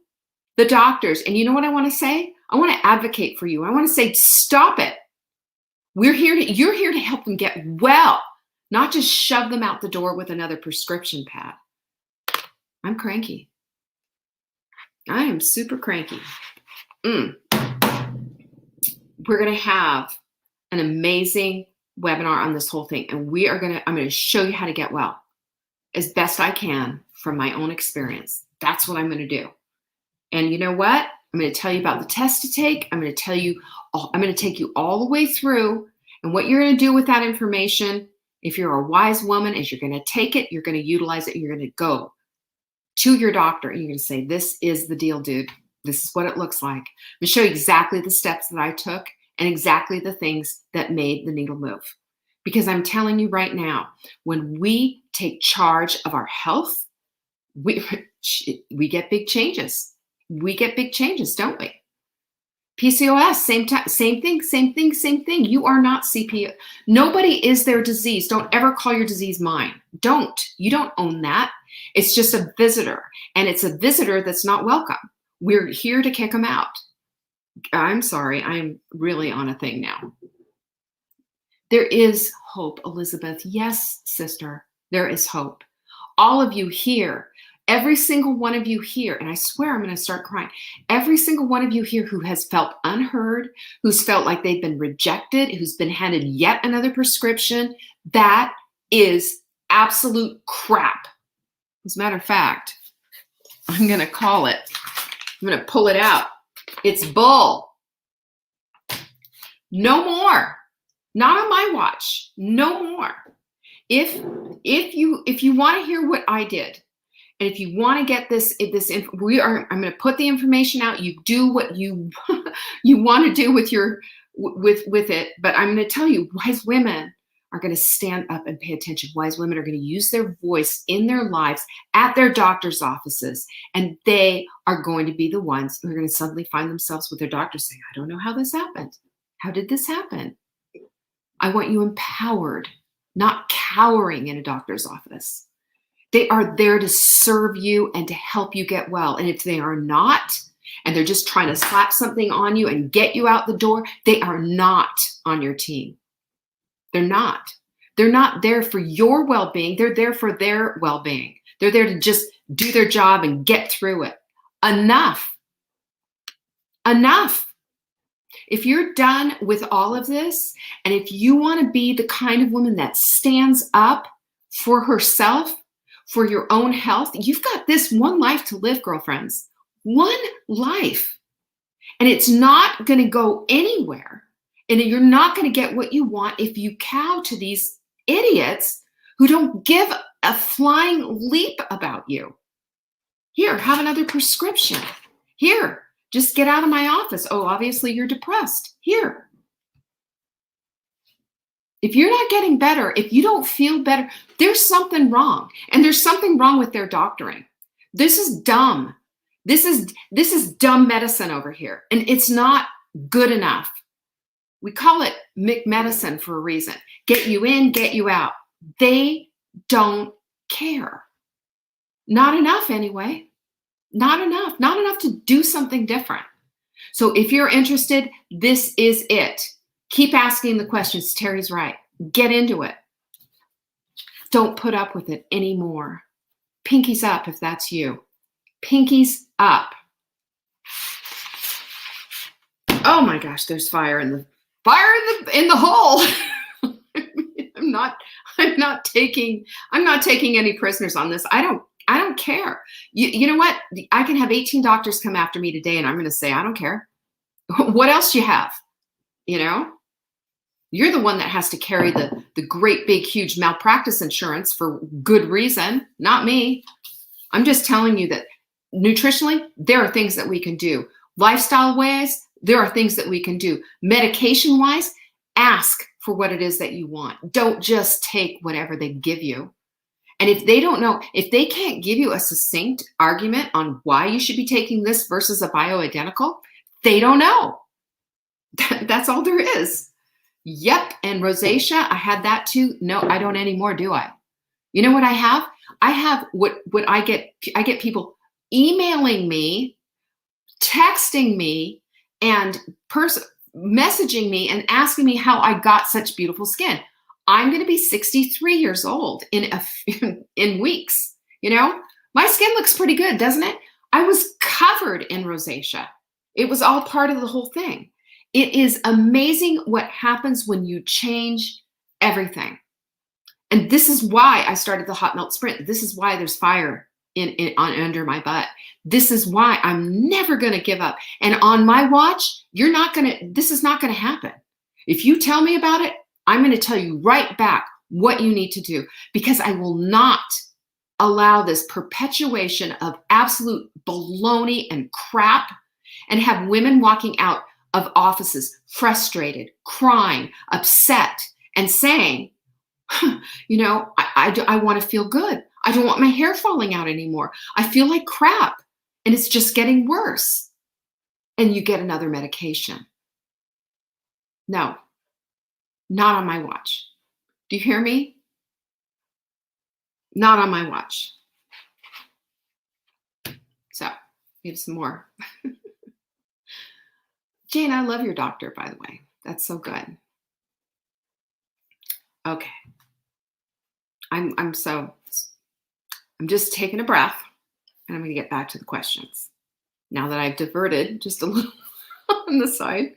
the doctors. And you know what I want to say? I want to advocate for you. I want to say, stop it. You're here to help them get well, not just shove them out the door with another prescription pad. I'm cranky. I am super cranky. We're going to have an amazing webinar on this whole thing. And I'm going to show you how to get well as best I can from my own experience. That's what I'm going to do. And you know what? I'm going to tell you about the test to take. I'm going to take you all the way through. And what you're going to do with that information, if you're a wise woman, is you're going to take it, you're going to utilize it, and you're going to go to your doctor and you're going to say, this is the deal, dude. This is what it looks like. I'm going to show you exactly the steps that I took and exactly the things that made the needle move. Because I'm telling you right now, when we take charge of our health, we get big changes. We get big changes, don't we? PCOS, same thing. You are not CPO. Nobody is their disease. Don't ever call your disease mine. Don't. You don't own that. It's just a visitor. And it's a visitor that's not welcome. We're here to kick them out. I'm sorry. I'm really on a thing now. There is hope, Elizabeth. Yes, sister, there is hope. All of you here, every single one of you here, and I swear I'm going to start crying, every single one of you here who has felt unheard, who's felt like they've been rejected, who's been handed yet another prescription, that is absolute crap. As a matter of fact, I'm going to call it. I'm going to pull it out. It's bull. No more. Not on my watch. No more. If you want to hear what I did, and if you want to get I'm going to put the information out. You do what you want to do with it. But I'm going to tell you, wise women are going to stand up and pay attention. Wise women are going to use their voice in their lives at their doctor's offices. And they are going to be the ones who are going to suddenly find themselves with their doctor saying, I don't know how this happened. How did this happen? I want you empowered, not cowering in a doctor's office. They are there to serve you and to help you get well. And if they are not, and they're just trying to slap something on you and get you out the door, they are not on your team. They're not. They're not there for your well-being. They're there for their well-being. They're there to just do their job and get through it. Enough. Enough. If you're done with all of this, and if you want to be the kind of woman that stands up for herself, for your own health, you've got this one life to live, girlfriends. One life. And it's not going to go anywhere. And you're not going to get what you want if you cow to these idiots who don't give a flying leap about you. Here, have another prescription. Here, just get out of my office. Oh, obviously you're depressed. Here. If you're not getting better, if you don't feel better, there's something wrong. And there's something wrong with their doctoring. This is dumb. This is dumb medicine over here. And it's not good enough. We call it McMedicine for a reason. Get you in, get you out. They don't care. Not enough anyway. Not enough. Not enough to do something different. So if you're interested, this is it. Keep asking the questions. Terry's right. Get into it. Don't put up with it anymore. Pinkies up if that's you. Pinkies up. Oh my gosh, there's fire in the hole. I'm not taking any prisoners on this. I don't care. You know what? I can have 18 doctors come after me today and I'm going to say, I don't care. What else do you have? You know, you're the one that has to carry the great big huge malpractice insurance for good reason, not me. I'm just telling you that nutritionally, there are things that we can do. Lifestyle ways, there are things that we can do. Medication wise, ask for what it is that you want. Don't just take whatever they give you. And if they don't know, if they can't give you a succinct argument on why you should be taking this versus a bioidentical, they don't know. That's all there is. Yep. And rosacea, I had that too. No, I don't anymore, do I? You know what I have? I have what I get people emailing me, texting me, and messaging me and asking me how I got such beautiful skin. I'm going to be 63 years old in weeks. You know, my skin looks pretty good, doesn't it? I was covered in rosacea. It was all part of the whole thing. It is amazing what happens when you change everything. And this is why I started the Hot Melt Sprint. This is why there's fire under my butt. This is why I'm never going to give up. And on my watch, this is not going to happen. If you tell me about it, I'm going to tell you right back what you need to do, because I will not allow this perpetuation of absolute baloney and crap and have women walking out of offices frustrated, crying, upset, and saying, you know, I want to feel good. I don't want my hair falling out anymore. I feel like crap and it's just getting worse. And you get another medication. No, not on my watch. Do you hear me? Not on my watch. So, we have some more. Jane, I love your doctor, by the way. That's so good. Okay. I'm just taking a breath and I'm going to get back to the questions. Now that I've diverted just a little on the side.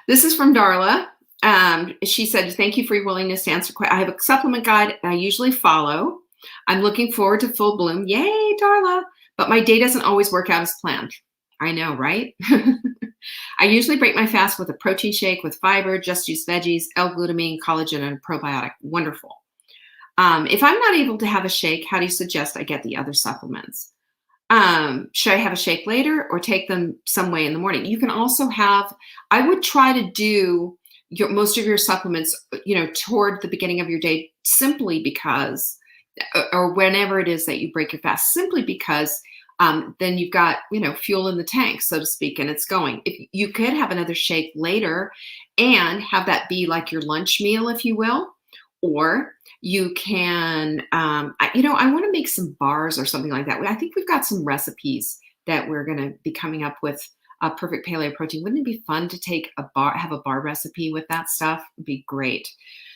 This is from Darla. She said, thank you for your willingness to answer questions. I have a supplement guide that I usually follow. I'm looking forward to full bloom. Yay, Darla. But my day doesn't always work out as planned. I know, right? I usually break my fast with a protein shake with fiber, just juice veggies, L-glutamine, collagen, and a probiotic. Wonderful. If I'm not able to have a shake, how do you suggest I get the other supplements? Should I have a shake later or take them some way in the morning? You can also have, I would try to do most of your supplements, you know, toward the beginning of your day, simply because, or whenever it is that you break your fast, simply because then you've got, fuel in the tank, so to speak, and it's going. If you could have another shake later and have that be like your lunch meal, if you will, or you can, I want to make some bars or something like that. I think we've got some recipes that we're going to be coming up with. Perfect paleo protein. Wouldn't it be fun to have a bar recipe with that stuff? It'd be great.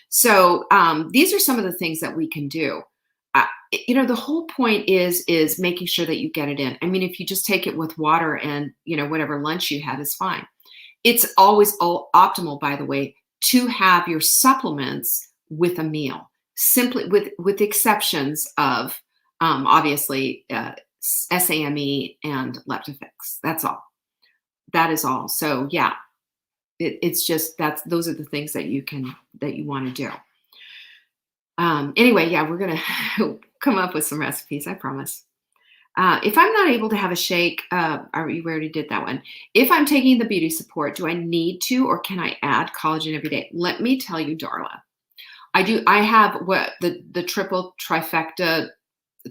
So these are some of the things that we can do. The whole point is making sure that you get it in. I mean, if you just take it with water and, whatever lunch you had is fine. It's always optimal, by the way, to have your supplements with a meal, simply with the exceptions of, obviously, SAMe and Leptofix. That's all. That is all. So yeah, it's just, those are the things that you want to do. Anyway, yeah, we're going to come up with some recipes, I promise. If I'm not able to have a shake, we already did that one. If I'm taking the beauty support, do I need to, or can I add collagen every day? Let me tell you, Darla, I have the triple trifecta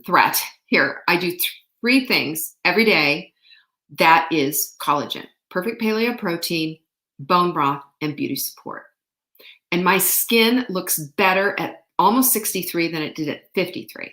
threat here. I do 3 things every day. That is collagen, perfect paleo protein, bone broth, and beauty support. And my skin looks better at almost 63 than it did at 53,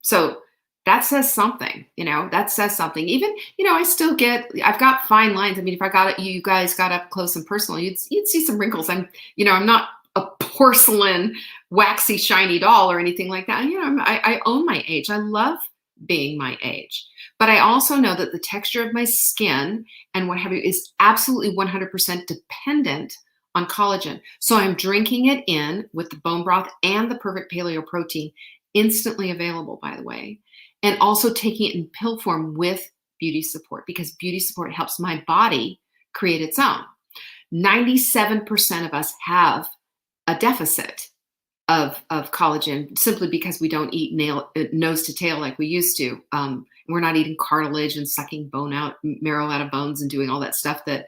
So that says something, that says something. Even, I've got fine lines. I mean, if you guys got up close and personal, you'd see some wrinkles. I'm not a porcelain, waxy, shiny doll or anything like that. I own my age. I love being my age. But I also know that the texture of my skin and what have you is absolutely 100% dependent on collagen. So I'm drinking it in with the bone broth and the perfect paleo protein, instantly available, by the way, and also taking it in pill form with beauty support, because beauty support helps my body create its own. 97% of us have a deficit of collagen simply because we don't eat nose to tail like we used to. We're not eating cartilage and sucking marrow out of bones and doing all that stuff that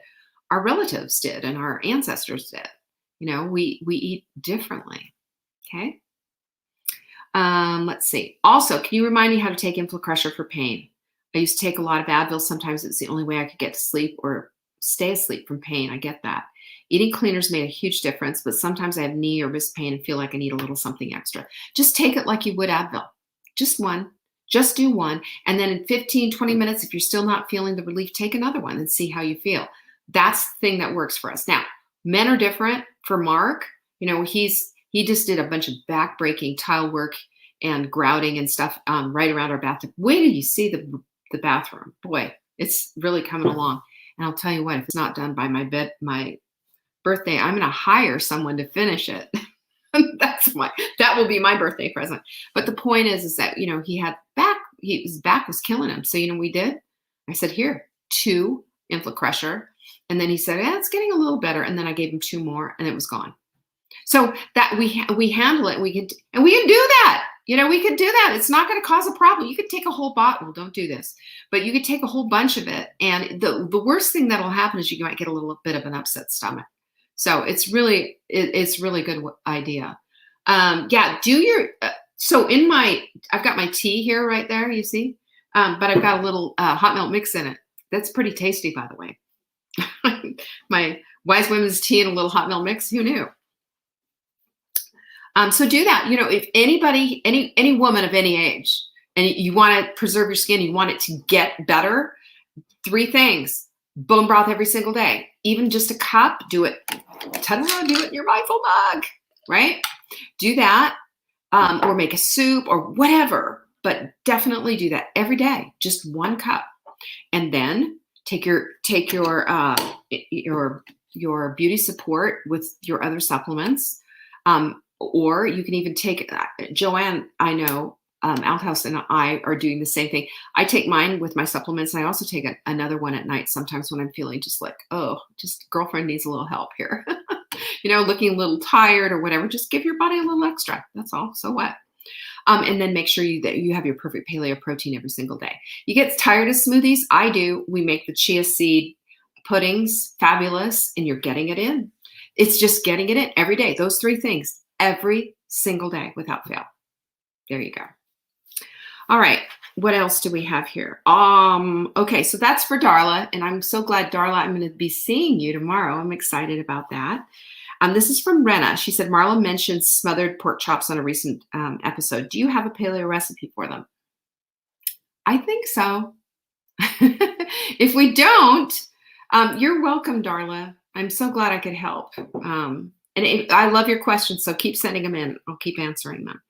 our relatives did and our ancestors did. We eat differently. Okay. Let's see. Also, can you remind me how to take Inflacrusher for pain? I used to take a lot of Advil. Sometimes it's the only way I could get to sleep or stay asleep from pain. I get that. Eating cleaners made a huge difference, but sometimes I have knee or wrist pain and feel like I need a little something extra. Just take it like you would Advil. Just one. Just do one. And then in 15, 20 minutes, if you're still not feeling the relief, take another one and see how you feel. That's the thing that works for us. Now, men are different. For Mark, he just did a bunch of back-breaking tile work and grouting and stuff right around our bathtub. Wait till you see the bathroom. Boy, it's really coming along. And I'll tell you what, if it's not done by my birthday, I'm going to hire someone to finish it. That will be my birthday present. But the point is that, he had his back was killing him. So, we did? I said, here, 2 Inflacrusher. And then he said, it's getting a little better. And then I gave him 2 more and it was gone. So that we handle it. We can do that. We could do that. It's not going to cause a problem. You could take a whole bottle. Well, don't do this, but you could take a whole bunch of it. And the worst thing that'll happen is you might get a little bit of an upset stomach. So it's really good idea. Yeah, so I've got my tea here right there, you see, but I've got a little hot milk mix in it. That's pretty tasty, by the way. My Wise Women's tea and a little hot milk mix. Who knew? So do that. If anybody, any woman of any age, and you want to preserve your skin, you want it to get better, 3 things. Bone broth every single day. Even just a cup, do it. Ta-da, do it in your rifle mug, right? Do that, or make a soup or whatever, but definitely do that every day, just 1 cup. And then take your beauty support with your other supplements. Or you can even take, Joanne, I know, Outhouse and I are doing the same thing. I take mine with my supplements. And I also take another one at night sometimes when I'm feeling just like, just girlfriend needs a little help here. Looking a little tired or whatever. Just give your body a little extra. That's all. So what? And then make sure that you have your perfect paleo protein every single day. You get tired of smoothies? I do. We make the chia seed puddings fabulous, and you're getting it in. It's just getting it in every day. Those 3 things every single day without fail. There you go. All right. What else do we have here? Okay, so that's for Darla, and I'm so glad, Darla, I'm going to be seeing you tomorrow. I'm excited about that. This is from Rena. She said, Marla mentioned smothered pork chops on a recent episode. Do you have a paleo recipe for them? I think so. If we don't, you're welcome, Darla. I'm so glad I could help. I love your questions, so keep sending them in. I'll keep answering them.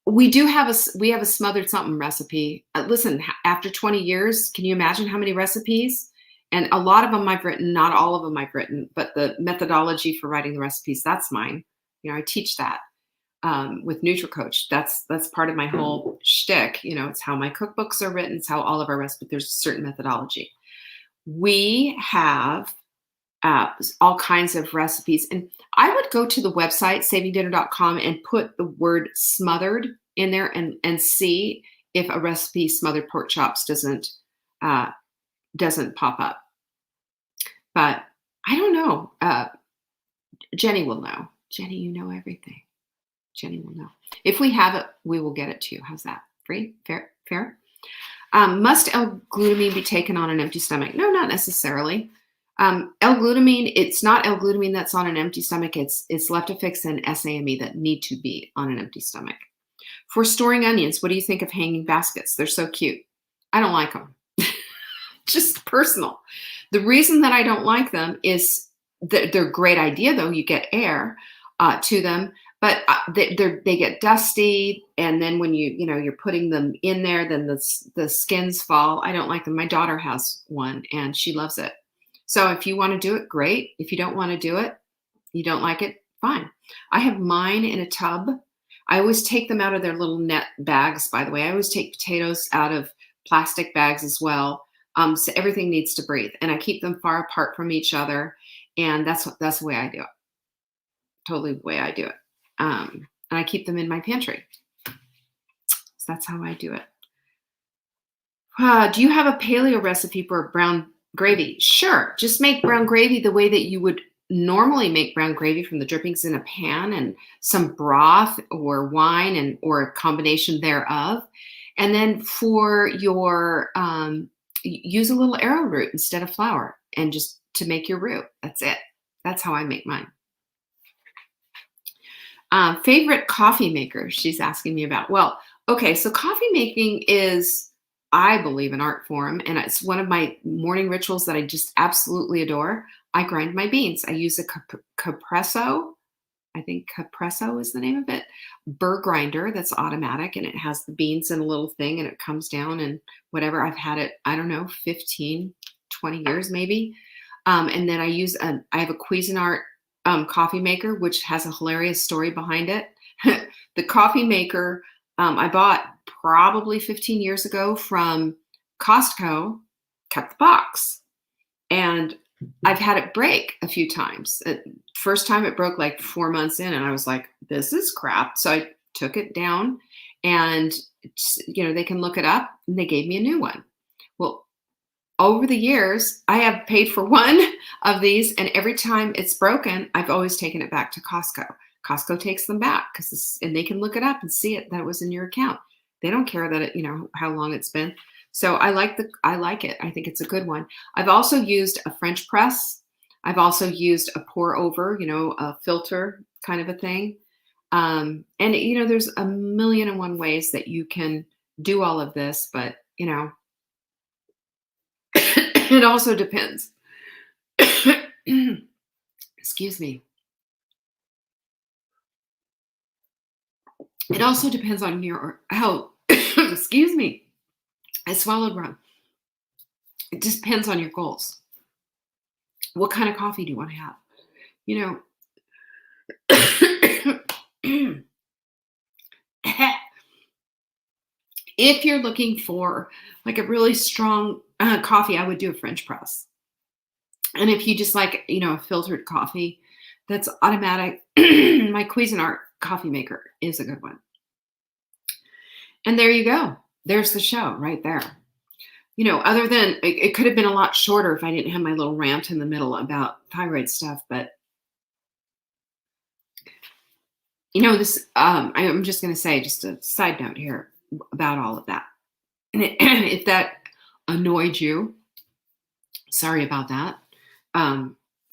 We have a smothered something recipe. Listen, after 20 years, can you imagine how many recipes? And a lot of them I've written, not all of them I've written, but the methodology for writing the recipes, that's mine. I teach that with NutriCoach. That's part of my whole shtick. It's how my cookbooks are written. It's how all of our recipes, there's a certain methodology. We have all kinds of recipes. And I would go to the website, savingdinner.com, and put the word smothered in there and see if a recipe, smothered pork chops, doesn't pop up. But I don't know. Jenny will know. Jenny, you know everything. Jenny will know. If we have it, we will get it to you. How's that? Free? Fair? Must L-glutamine be taken on an empty stomach? No, not necessarily. L-glutamine, it's not L-glutamine that's on an empty stomach. It's Leptofix and SAMe that need to be on an empty stomach. For storing onions, what do you think of hanging baskets? They're so cute. I don't like them. Just personal. The reason that I don't like them is that they're a great idea, though. You get air to them, but they get dusty, and then when you're putting them in there, then the skins fall. I don't like them. My daughter has one, and she loves it. So if you want to do it, great. If you don't want to do it, you don't like it, fine. I have mine in a tub. I always take them out of their little net bags, by the way. I always take potatoes out of plastic bags as well. So everything needs to breathe. And I keep them far apart from each other. And that's the way I do it. Totally the way I do it. And I keep them in my pantry. So that's how I do it. Do you have a paleo recipe for brown gravy? Sure. Just make brown gravy the way that you would normally make brown gravy, from the drippings in a pan and some broth or wine or a combination thereof. And then for your, use a little arrowroot instead of flour, and just to make your roux. That's it. That's how I make mine. Favorite coffee maker she's asking me about. Well, okay, so coffee making is, I believe, an art form, and it's one of my morning rituals that I just absolutely adore. I grind my beans. I use a Capresso. I think Capresso is the name of it. Burr grinder that's automatic, and it has the beans in a little thing, and it comes down and whatever. I've had it, I don't know, 15, 20 years maybe. And then I have a Cuisinart coffee maker, which has a hilarious story behind it. The coffee maker I bought probably 15 years ago from Costco, kept the box. And I've had it break a few times. First time it broke like 4 months in, and I was like, this is crap. So I took it down, and they can look it up, and they gave me a new one. Well, over the years, I have paid for one of these, and every time it's broken, I've always taken it back to Costco. Costco takes them back and they can look it up and see it that it was in your account. They don't care that how long it's been. So I like it. I think it's a good one. I've also used a French press. I've also used a pour over, a filter kind of a thing. And there's a million and one ways that you can do all of this, but it also depends. Excuse me. It also depends on how, excuse me, I swallowed wrong. It just depends on your goals. What kind of coffee do you want to have? If you're looking for like a really strong coffee, I would do a French press. And if you just like, a filtered coffee that's automatic, my Cuisinart coffee maker is a good one. And there you go. There's the show right there. Other than it could have been a lot shorter if I didn't have my little rant in the middle about thyroid stuff, but this, I'm just going to say just a side note here about all of that. if that annoyed you, sorry about that.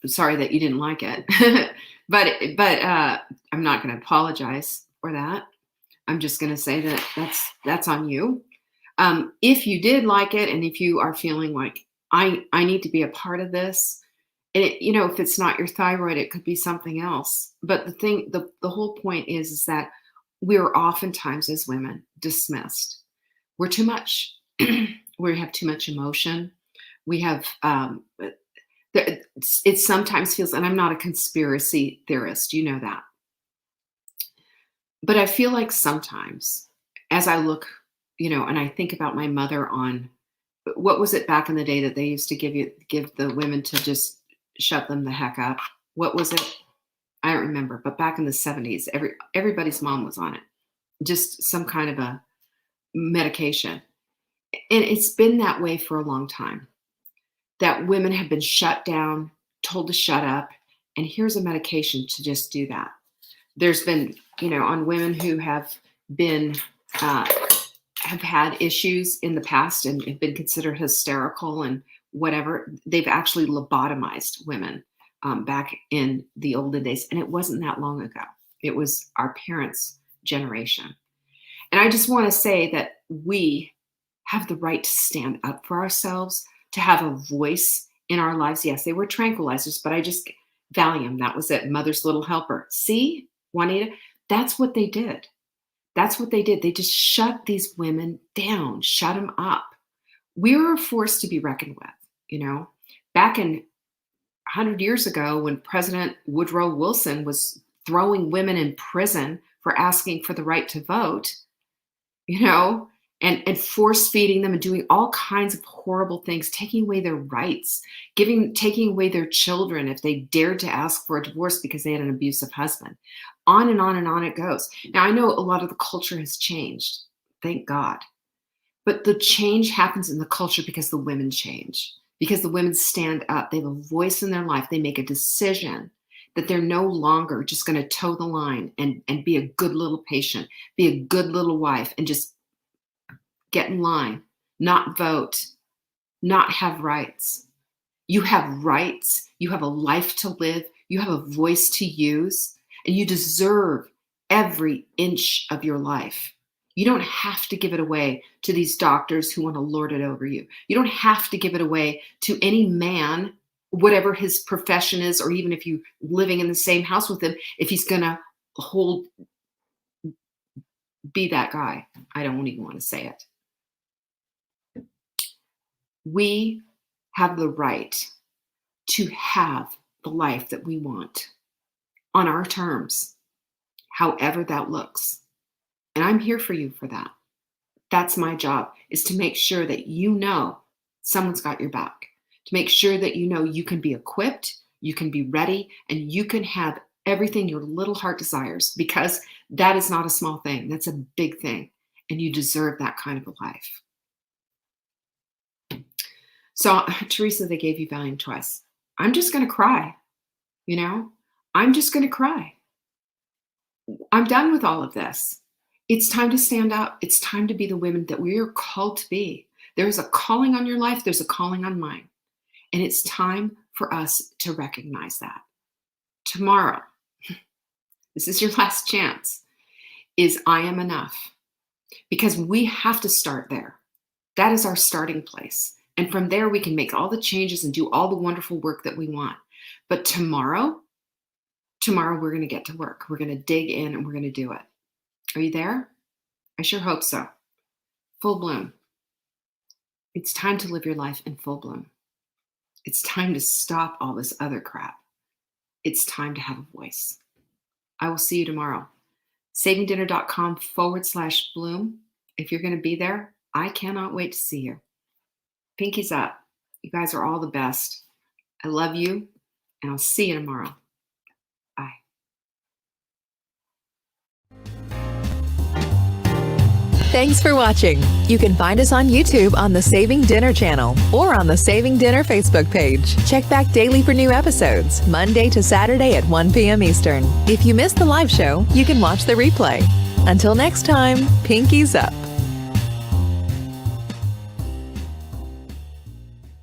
Sorry that you didn't like it, but I'm not going to apologize for that. I'm just going to say that that's on you. If you did like it, and if you are feeling like I need to be a part of this, and if it's not your thyroid, it could be something else. But the whole point is that we're oftentimes as women dismissed. We're too much. We have too much emotion. We have. It sometimes feels, and I'm not a conspiracy theorist, you know that. But I feel like sometimes as I look, and I think about my mother on, what was it back in the day that they used to give the women to just shut them the heck up? What was it? I don't remember, but back in the 70s, everybody's mom was on it. Just some kind of a medication. And it's been that way for a long time. That women have been shut down, told to shut up, and here's a medication to just do that. There's been, on women who have been, have had issues in the past and have been considered hysterical and whatever, they've actually lobotomized women back in the olden days. And it wasn't that long ago. It was our parents' generation. And I just want to say that we have the right to stand up for ourselves, to have a voice in our lives. Yes, they were tranquilizers, but Valium, that was it. Mother's Little Helper. See, Juanita, that's what they did. That's what they did. They just shut these women down, shut them up. We were a force to be reckoned with, Back in 100 years ago, when President Woodrow Wilson was throwing women in prison for asking for the right to vote, and force feeding them and doing all kinds of horrible things, taking away their rights, taking away their children if they dared to ask for a divorce because they had an abusive husband. On and on and on it goes. Now, I know a lot of the culture has changed, thank God. But the change happens in the culture because the women change, because the women stand up. They have a voice in their life. They make a decision that they're no longer just going to toe the line and be a good little patient, be a good little wife, and just get in line, not vote, not have rights. You have rights. You have a life to live. You have a voice to use, and you deserve every inch of your life. You don't have to give it away to these doctors who want to lord it over you. You don't have to give it away to any man, whatever his profession is, or even if you're living in the same house with him, if he's going to be that guy. I don't even want to say it. We have the right to have the life that we want on our terms, however that looks. And I'm here for you for that. That's my job, is to make sure that someone's got your back, to make sure that you can be equipped, you can be ready, and you can have everything your little heart desires, because that is not a small thing. That's a big thing. And you deserve that kind of a life. So, Teresa, they gave you Valium twice. I'm just going to cry. I'm just going to cry. I'm done with all of this. It's time to stand up. It's time to be the women that we are called to be. There's a calling on your life. There's a calling on mine. And it's time for us to recognize that. Tomorrow, this is your last chance, is I am enough. Because we have to start there. That is our starting place. And from there, we can make all the changes and do all the wonderful work that we want. But tomorrow, we're going to get to work. We're going to dig in and we're going to do it. Are you there? I sure hope so. Full bloom. It's time to live your life in full bloom. It's time to stop all this other crap. It's time to have a voice. I will see you tomorrow. savingdinner.com/bloom. If you're going to be there, I cannot wait to see you. Pinkies up. You guys are all the best. I love you, and I'll see you tomorrow. Bye. Thanks for watching. You can find us on YouTube on the Saving Dinner channel or on the Saving Dinner Facebook page. Check back daily for new episodes, Monday to Saturday at 1 p.m. Eastern. If you missed the live show, you can watch the replay. Until next time, Pinkies up.